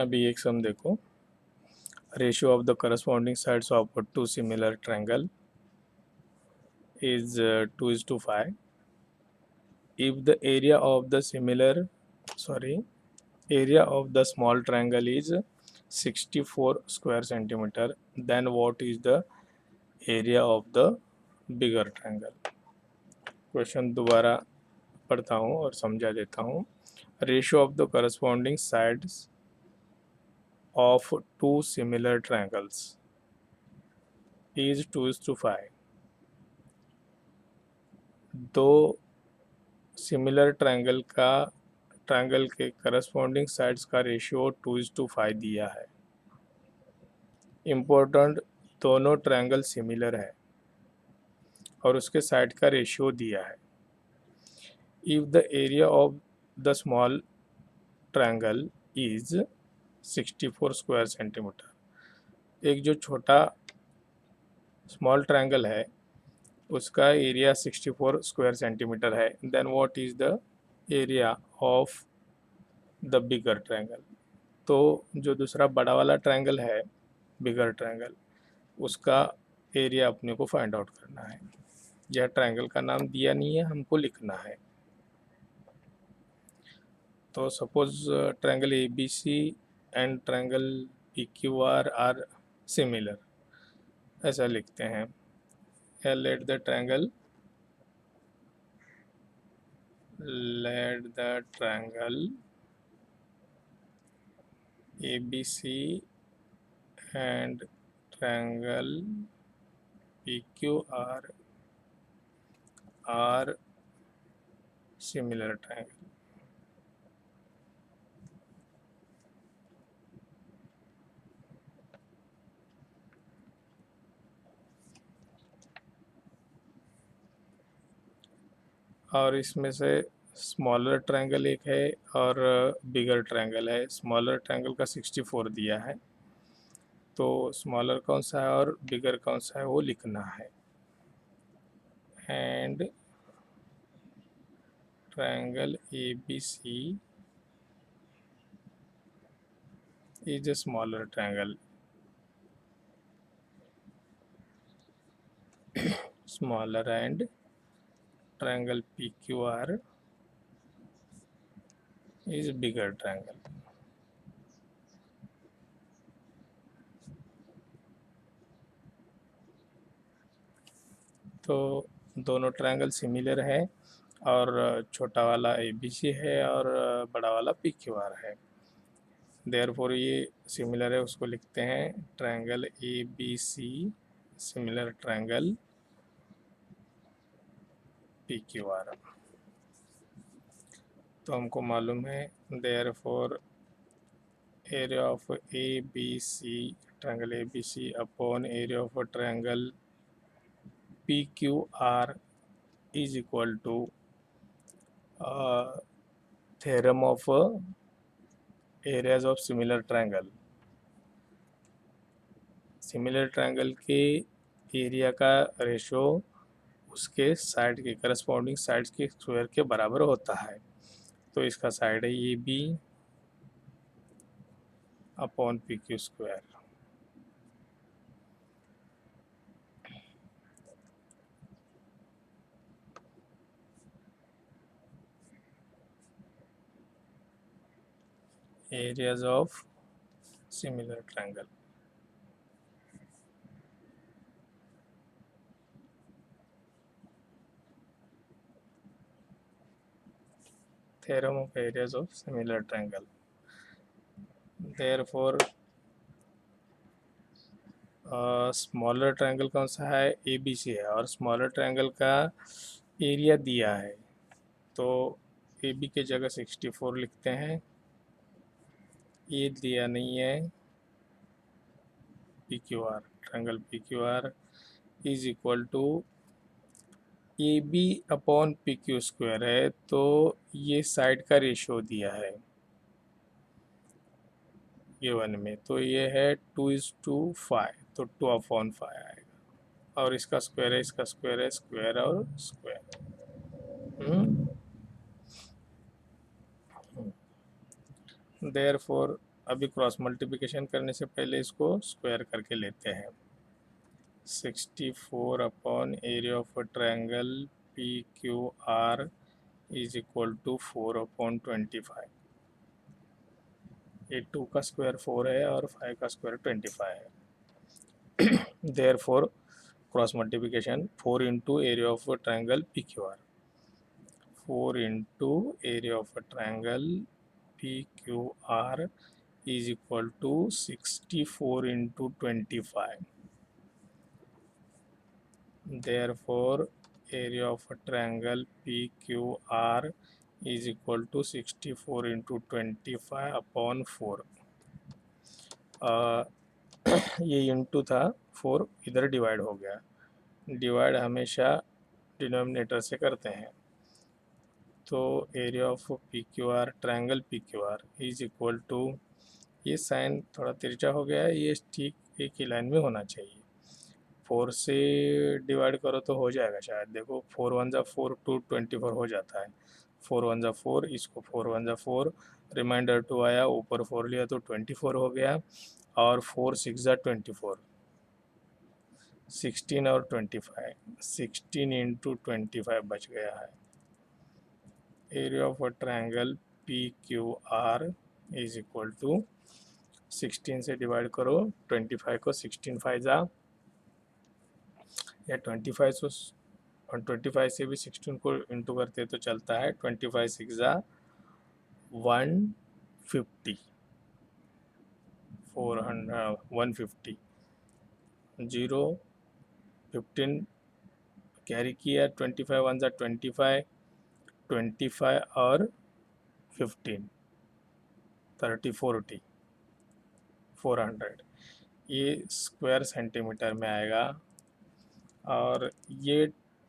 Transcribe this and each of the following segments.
अभी एक सम देखो, ratio of the corresponding sides of two similar triangle is 2:5. If the area of the small triangle is 64 square centimeter, then what is the area of the bigger triangle? Question दोबारा पढ़ता हूँ और समझा देता हूँ. Ratio of the corresponding sides of two similar triangles is 2:5. दो similar triangle के corresponding sides का रेशियो 2:5 दिया है. इम्पोर्टेंट, दोनों ट्रायंगल सिमिलर है और उसके साइड का रेशियो दिया है. If the area of the small triangle is 64 square centimetre, एक जो छोटा स्मॉल ट्रायंगल है उसका एरिया 64 स्क्वायर सेंटीमीटर है, then what is the area of the bigger triangle. तो जो दूसरा बड़ा वाला ट्रायंगल है, बिगर ट्रायंगल, उसका एरिया अपने को फाइंड आउट करना है. यह ट्रायंगल का नाम दिया नहीं है, हमको लिखना है. तो suppose triangle A B C and triangle P Q R similar, ऐसा लिखते हैं. let the triangle ABC and triangle PQR are similar triangle. और इसमें से स्मॉलर ट्रायंगल एक है और बिगर ट्रायंगल है. स्मॉलर ट्रायंगल का 64 दिया है, तो स्मॉलर कौन सा है और बिगर कौन सा है वो लिखना है. And triangle ABC is a smaller triangle. Smaller, and triangle PQR is bigger triangle. तो दोनों ट्रायंगल सिमिलर है और छोटा वाला ABC है और बड़ा वाला PQR है. देयरफॉर ये सिमिलर है, उसको लिखते हैं triangle ABC similar triangle PQR. तो हमको मालूम है therefore area of ABC triangle ABC upon area of triangle PQR is equal to theorem of areas of similar triangle. Similar triangle के एरिया का रेशो उसके साइड के करस्पॉन्डिंग साइड्स के square के बराबर होता है. तो इसका साइड है AB upon PQ square. Areas of similar triangle. theorem of areas of similar triangle. Therefore smaller triangle कौन सा है, ABC है, और स्मॉलर ट्रायंगल का एरिया दिया है, तो AB के जगह 64 लिखते हैं. ये दिया नहीं है PQR, triangle PQR is equal to AB upon PQ square है, तो ये साइड का रेशियो दिया है गिवन में, तो ये है 2:5, तो 2/5 आएगा. और इसका स्क्वायर है, इसका स्क्वायर है, स्क्वायर और स्क्वायर. देयरफॉर अभी क्रॉस मल्टीप्लिकेशन करने से पहले इसको स्क्वायर करके लेते हैं। 64 upon area of a triangle P Q R is equal to 4/25। ये 2 का स्क्वायर 4 है और 5 का स्क्वायर 25 है। Therefore cross multiplication 4 into area of a triangle P Q R, 4 into area of a triangle P Q R is equal to 64 into 25. Therefore, area of a triangle PQR is equal to 64 into 25 upon 4. ये into था, 4 इधर divide हो गया। Divide हमेशा denominator से करते हैं। तो area of P Q R triangle P Q R is equal to, ये साइन थोड़ा तिरछा हो गया है, ये ठीक एक ही लाइन में होना चाहिए। 4 से डिवाइड करो तो हो जाएगा शायद। देखो 4 1 जा 4, 2 24 हो जाता है। 4 1 जा 4, इसको 4 1 जा 4, रिमाइंडर 2 आया, ऊपर 4 लिया तो 24 हो गया। और 4 6 जा 24, 16 और 25, 16 इंटू 25 बच गया है। Area of a triangle P Q R is equal to 16 से डिवाइड करो 25 को, 16 5 जा, या 25 से, और 25 से भी 16 को इंटू करते तो चलता है। 25 6 जा 150, 400 150, 0 15 कैरी किया, 25 1 जा 25, 25 और 15 30 40 400, ये स्क्वायर सेंटीमीटर में आएगा। और ये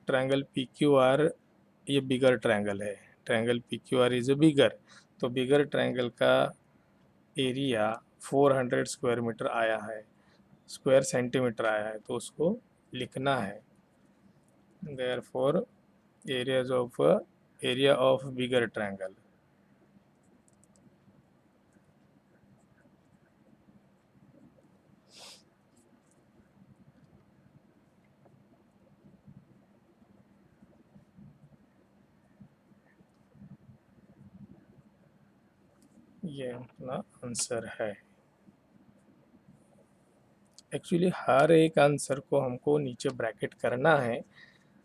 ट्रायंगल पी क्यू आर, ये बिगर ट्रायंगल है। Triangle P Q R is a bigger, तो बिगर ट्रायंगल का एरिया 400 स्क्वायर मीटर आया है, स्क्वायर सेंटीमीटर आया है, तो उसको लिखना है। Therefore area of bigger triangle, ये अपना आंसर है। एक्चुअली हर एक आंसर को हमको नीचे ब्रैकेट करना है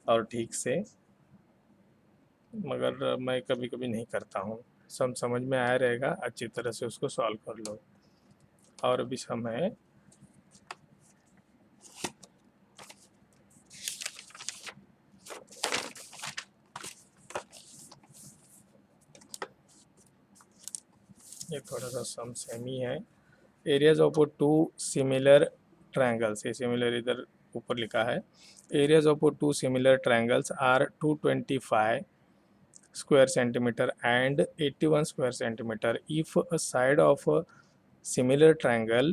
और ठीक से, मगर मैं कभी कभी नहीं करता हूँ। सब समझ में आया रहेगा, अच्छी तरह से उसको सॉल्व कर लो। और अभी समय ये थोड़ा सा सम सेम ही है। Areas of two similar triangles, ये सिमिलर इधर ऊपर लिखा है। Areas of two similar triangles are 225 square centimeter and 81 square centimeter if a side of a similar triangle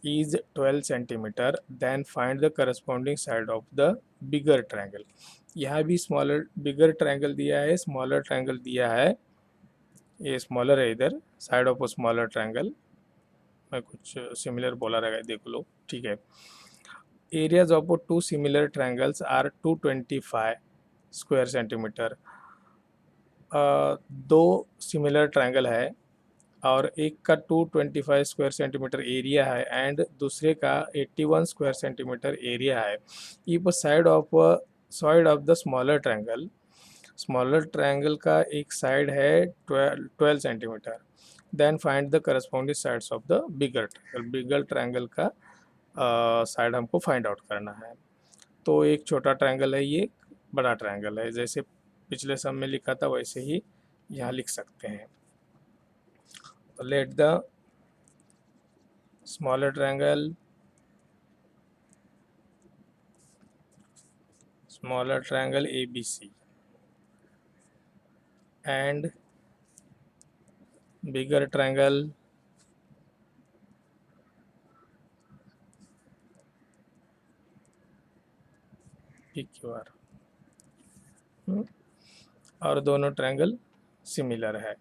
is 12 centimeter, then find the corresponding side of the bigger triangle। यहाँ भी smaller बिगर triangle दिया है, smaller triangle दिया है, ये smaller है इधर, side of smaller triangle. मैं कुछ सिमिलर बोला रहेगा, देख लो, ठीक है। Areas of two similar triangles are 225 square centimetre. दो सिमिलर ट्रायंगल है और एक का 225 स्क्वायर सेंटीमीटर एरिया है एंड दूसरे का 81 स्क्वायर सेंटीमीटर एरिया है। If side of the smaller triangle का एक साइड है 12 centimetre, then find the corresponding sides of the bigger triangle का साइड हमको फाइंड आउट करना है। तो एक छोटा ट्रायंगल है, ये बड़ा ट्रायंगल है, जैसे पिछले सम में लिखा था वैसे ही यहाँ लिख सकते हैं। तो let the smaller triangle ABC and bigger triangle PQR, और दोनों ट्रायंगल सिमिलर है।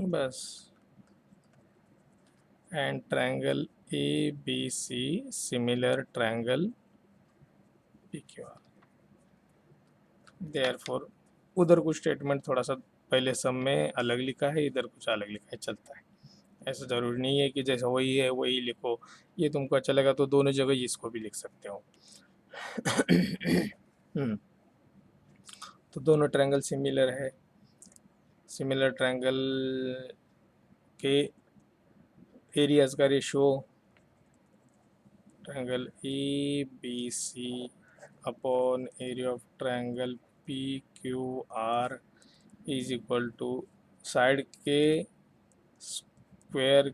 बस। And triangle A B C similar triangle P Q R. Therefore उधर कुछ स्टेटमेंट थोड़ा सा पहले सब में अलग लिखा है, इधर कुछ अलग लिखा है, चलता है। ऐसा ज़रूरी नहीं है कि जैसा वही है वही लिखो। ये तुमको अच्छा लगा तो दोनों जगह इसको भी लिख सकते हो। हम्म, तो दोनों ट्रायंगल सिमिलर है। सिमिलर ट्रायंगल के एरियाज का ratio triangle A B C upon area of triangle P Q R is equal to side के स्क्वायर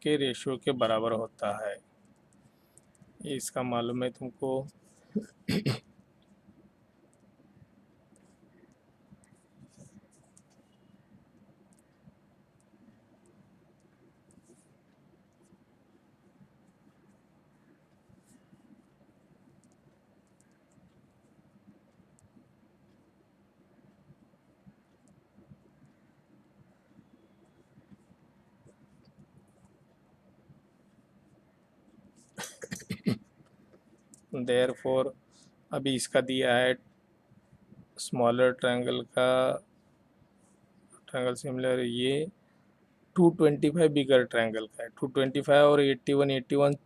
के रेशियो के बराबर होता है। ये इसका मालूम है तुमको। देयरफॉर अभी इसका दिया है स्मॉलर ट्रायंगल का ट्रायंगल सिमिलर ये 225 बिगर ट्रायंगल का है। 225 और 81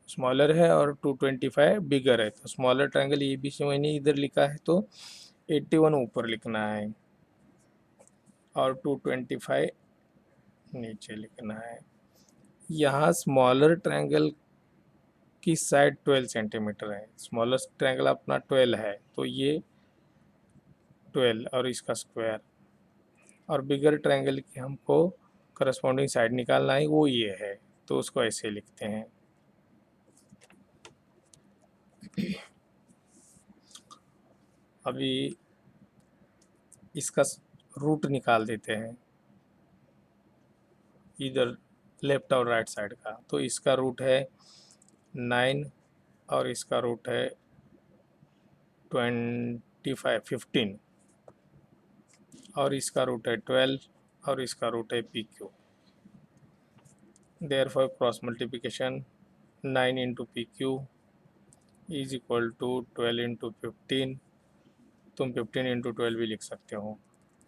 स्मॉलर है और 225 बिगर है। तो smaller triangle A B C मैंने इधर लिखा है तो 81 ऊपर लिखना है और 225 नीचे लिखना है। यहाँ स्मॉलर ट्रायंगल की साइड 12 सेंटीमीटर है। स्मॉलर ट्रायंगल अपना 12 है तो ये 12 और इसका स्क्वायर, और बिगर ट्रायंगल की हमको करस्पॉन्डिंग साइड निकालना है, वो ये है। तो उसको ऐसे लिखते हैं। अभी इसका रूट निकाल देते हैं, इधर लेफ्ट और राइट साइड का। तो इसका रूट है 9 और इसका रूट है 15 और इसका रूट है 12 और इसका रूट है P Q. Therefore cross multiplication 9 into P Q is equal to 12 into 15। तुम 15 इंटू 12 भी लिख सकते हो।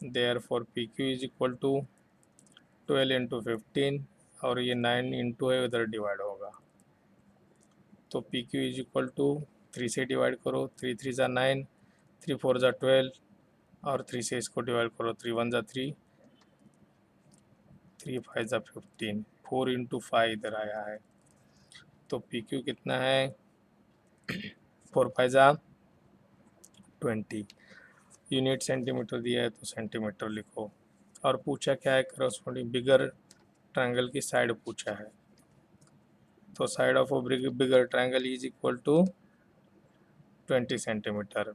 Therefore P Q is equal to 12 into 15 और ये 9 इंटू है उधर डिवाइड होगा। तो P Q is equal to 3 से डिवाइड करो, 3 3 ज़ा 9, 3 4 ज़ा 12 और 3 से इसको डिवाइड करो, 3 1 ज़ा 3, 3 5 ज़ा 15, 4 इंटू 5 इधर आया है। तो पी क्यू कितना है 4 5 ज़ा 20। यूनिट सेंटीमीटर दिया है तो सेंटीमीटर लिखो। और पूछा क्या है, करस्पॉन्डिंग बिगर ट्रायंगल की साइड पूछा है। तो side of bigger triangle is equal to 20 centimetre.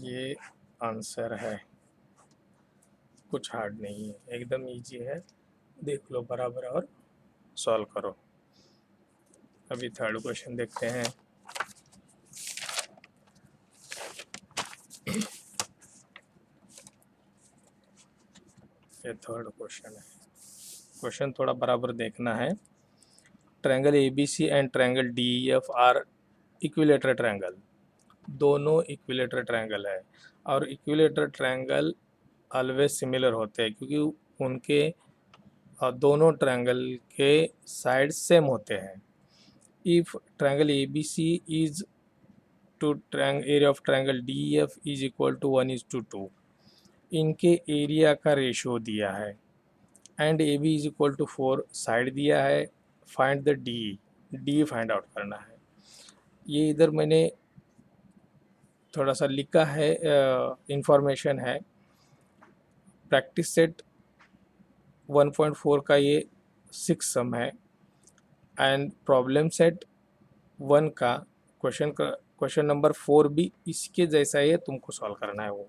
ये आंसर है, कुछ हार्ड नहीं है, एकदम इजी है। देख लो बराबर और सॉल्व करो। अभी थर्ड क्वेश्चन देखते हैं। ये थर्ड क्वेश्चन है। क्वेश्चन थोड़ा बराबर देखना है। Triangle A B C and triangle D E F are equilateral triangle. दोनों इक्विलेटरल ट्रायंगल है और इक्विलेटरल ट्रायंगल ऑलवेज सिमिलर होते हैं क्योंकि उनके दोनों ट्रायंगल के साइड सेम होते हैं। If triangle A B C is to area of triangle D E F is equal to 1:2। इनके एरिया का रेशियो दिया है and A B is equal to 4 side दिया है। Find the D, D find out करना है। ये इधर मैंने थोड़ा सा लिखा है, इंफॉर्मेशन है। प्रैक्टिस सेट 1.4 का ये 6 सम है एंड प्रॉब्लम सेट 1 का क्वेश्चन नंबर 4 भी इसके जैसा ही है, तुमको सॉल्व करना है वो।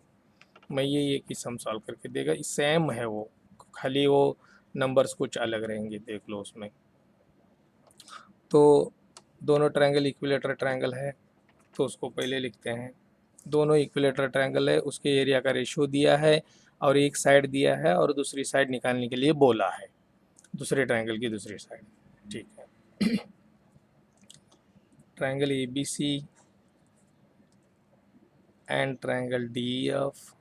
मैं ये कि सम सॉल्व करके देगा, सेम है वो, खाली वो नंबर्स कुछ अलग रहेंगे, देख लो उसमें। तो दोनों ट्रायंगल इक्विलेटरल ट्रायंगल है, तो उसको पहले लिखते हैं। दोनों इक्विलेटरल ट्रायंगल है, उसके एरिया का रेशियो दिया है और एक साइड दिया है और दूसरी साइड निकालने के लिए बोला है, दूसरे ट्रायंगल की दूसरी साइड। ठीक है। Triangle A B C and triangle D F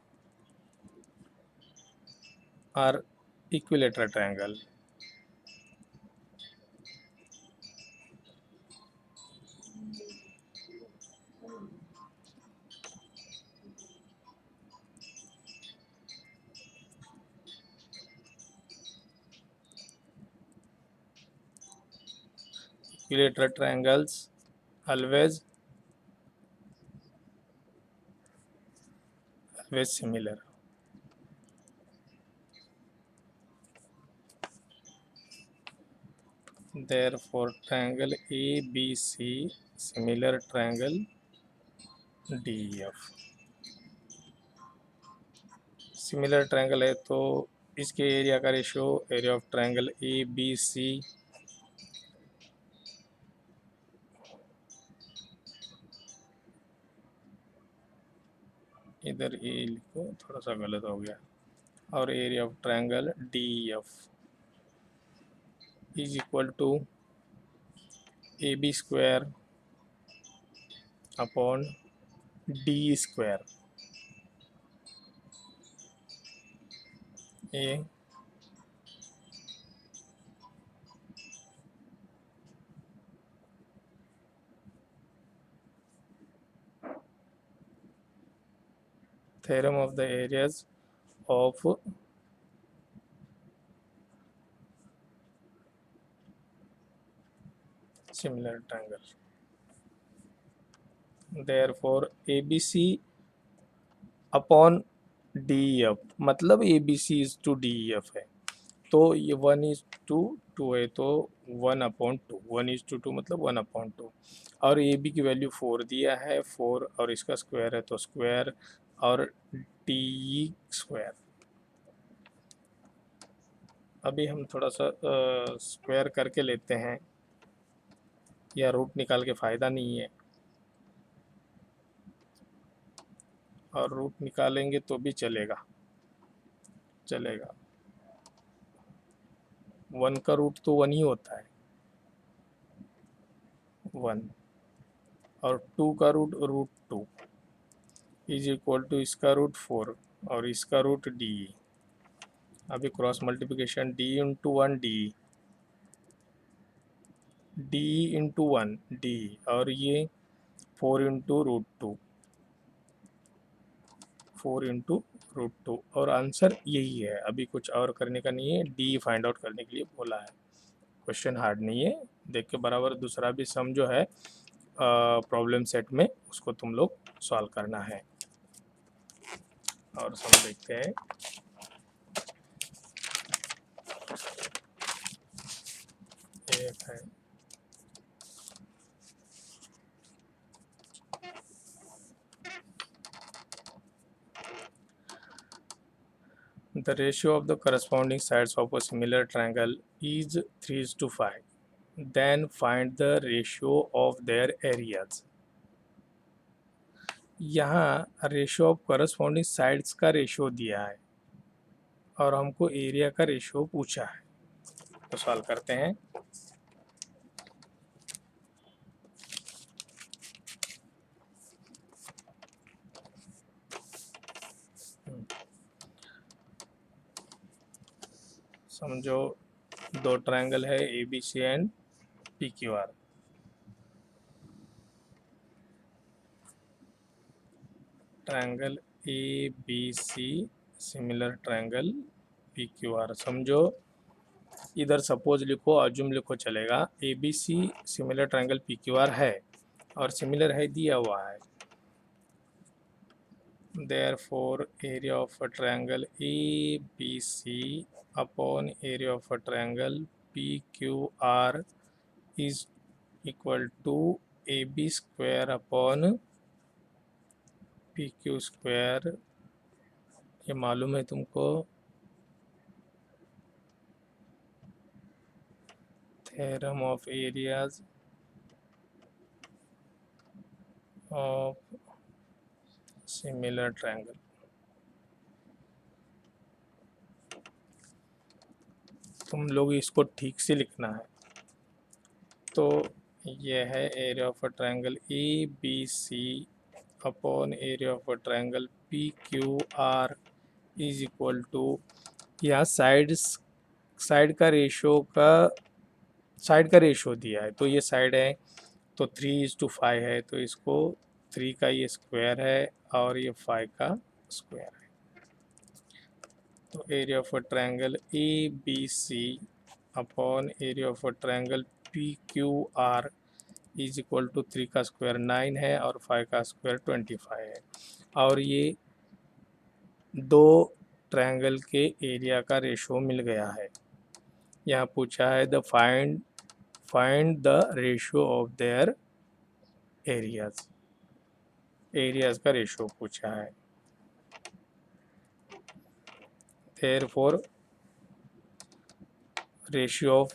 are equilateral triangle. Equilateral triangles always similar. Therefore, triangle ABC similar triangle DEF. Similar triangle है तो इसके एरिया का ratio, area of triangle A B C, इधर A लिखो, थोड़ा सा गलत हो गया, और area of triangle D F is equal to A B square upon D square. A theorem of the areas of similar triangle. Therefore ABC upon D F, मतलब A B C is to D F है, तो ये 1:2 है, तो 1/2, 1:2 मतलब 1/2। और A B की value 4 दिया है, 4 और इसका स्क्वायर है तो स्क्वायर, और डी स्क्वायर। अभी हम थोड़ा सा स्क्वायर करके लेते हैं, या रूट निकाल के फ़ायदा नहीं है, और रूट निकालेंगे तो भी चलेगा। 1 का रूट तो 1 ही होता है, 1, और 2 का रूट 2 इज इक्वल टू इसका रूट 4 और इसका रूट डी। अभी cross multiplication D into 1 D into 1 D, और ये 4 इंटू रूट टू, और आंसर यही है। अभी कुछ और करने का नहीं है, डी फाइंड आउट करने के लिए बोला है। क्वेश्चन हार्ड नहीं है, देख के बराबर दूसरा भी सम जो है प्रॉब्लम सेट में, उसको तुम लोग सॉल्व करना है। और सम देखते हैं। एक है the ratio of the corresponding sides of a similar triangle is 3:5. Then find the ratio of their areas. यहाँ रेशियो ऑफ करस्पॉन्डिंग साइड्स का रेशियो दिया है और हमको एरिया का रेशियो पूछा है, तो सॉल्व करते हैं। समझो दो ट्रायंगल है A B C and P Q R. Triangle A B C similar triangle P Q R. समझो इधर सपोज लिखो, अज्यूम लिखो, चलेगा। A B C similar triangle P Q R है और सिमिलर है दिया हुआ है। Therefore area of a triangle ABC upon area of a triangle PQR is equal to AB square upon PQ square। ये मालूम है तुमको, theorem of areas of similar triangle. तुम लोग इसको ठीक से लिखना है। तो यह है area of a triangle A B C upon area of a triangle P Q R is equal to, यहाँ साइड का रेशो दिया है। तो ये साइड है तो 3:5 है, तो इसको 3 का ये स्क्वायर है और ये 5 का स्क्वायर है। तो area of a triangle A B C upon area of a triangle P Q R is equal to 3 का स्क्वायर 9 है और 5 का स्क्वायर 25 है। और ये दो ट्रायंगल के एरिया का रेशो मिल गया है। यहाँ पूछा है the find the ratio of their areas का रेशो पूछा है। Therefore ratio of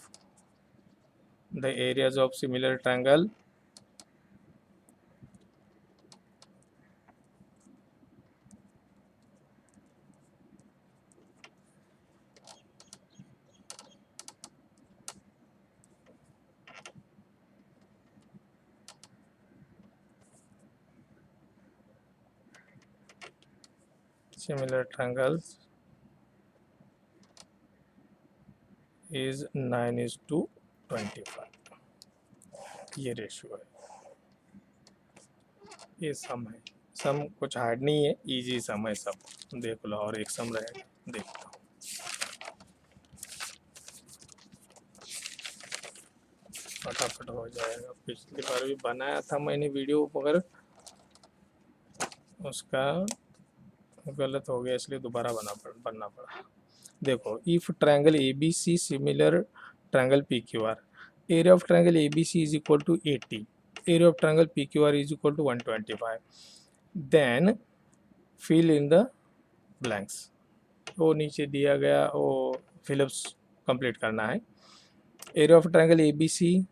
the areas of similar triangle similar triangles is 9:25। ये रेशियो है, ये सम है। सम कुछ हार्ड नहीं है, इजी सम है सब। देख लो, और एक सम रहेगा, देखता हूँ। फटाफट हो जाएगा। पिछली बार भी बनाया था मैंने वीडियो, मगर उसका गलत हो गया, इसलिए दोबारा बनना पड़ा। देखो, if triangle A B C similar triangle P Q R, area of triangle A B C is equal to 80, area of triangle P Q R is equal to 125, then fill in the blanks. वो नीचे दिया गया वो fill ups complete करना है। Area of triangle A B C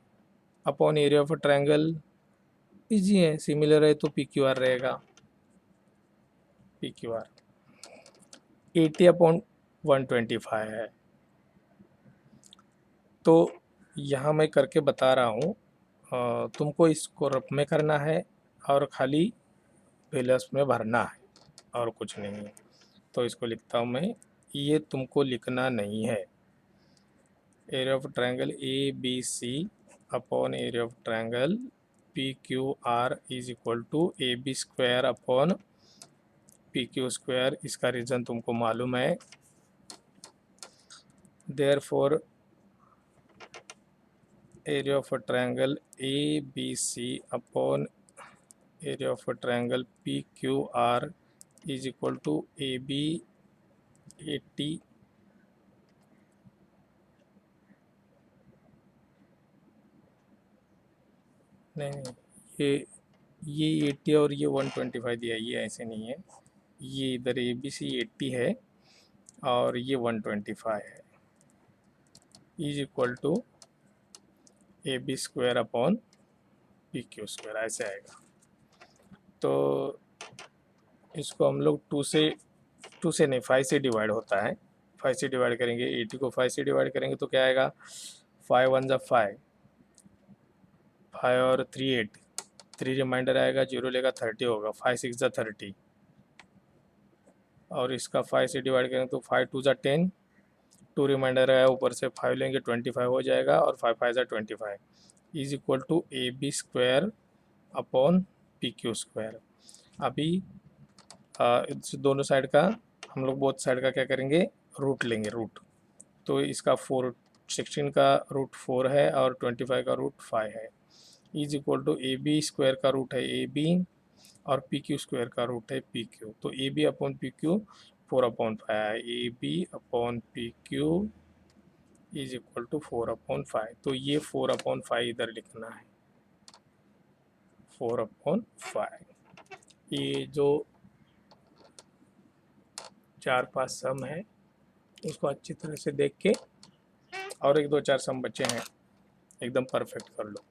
upon area of triangle, easy है, similar है तो पी क्यू आर रहेगा। पी क्यू आर 80/125 है। तो यहाँ मैं करके बता रहा हूँ, तुमको इसको रफ में करना है और खाली प्लस में भरना है, और कुछ नहीं है। तो इसको लिखता हूँ मैं, ये तुमको लिखना नहीं है। Area of triangle A B C upon area of triangle P Q R is equal to A B square upon P Q square. इसका रीज़न तुमको मालूम है। Therefore area of a triangle ABC upon area of a triangle PQR is equal to AB 80 नहीं, ये 80 और ये 125 दिया, ये ऐसे नहीं है। ये इधर ABC 80 है और ये 125 है, is equal to AB square upon PQ square, ऐसे आएगा। तो इसको हम लोग 2 से नहीं 5 से डिवाइड होता है। 5 से डिवाइड करेंगे, 80 को 5 से डिवाइड करेंगे तो क्या आएगा, 5 1 जा 5, 5 और 3 8, 3 रिमाइंडर आएगा, 0 लेगा 30 होगा, 5 6 जा 30, और इसका 5 से डिवाइड करेंगे तो 5 2 जा 10, 2 रिमाइंडर आया, ऊपर से 5 लेंगे 25 हो जाएगा, और 5 5 जा 25 is equal to A B square upon P Q square. अभी दोनों साइड का हम लोग बोथ साइड का क्या करेंगे, रूट लेंगे, रूट। तो इसका 16 का रूट 4 है और 25 का रूट 5 है, is equal to A B square का रूट है ए बी और पी क्यू स्क्वायर का रूट है पी क्यू। तो A B upon P Q 4/5 है, A B upon P Q is equal to 4/5। तो ये 4/5 इधर लिखना है, 4/5। ये जो 4-5 सम है उसको अच्छी तरह से देख के, और 1 2 4 सम बचे हैं एकदम परफेक्ट कर लो।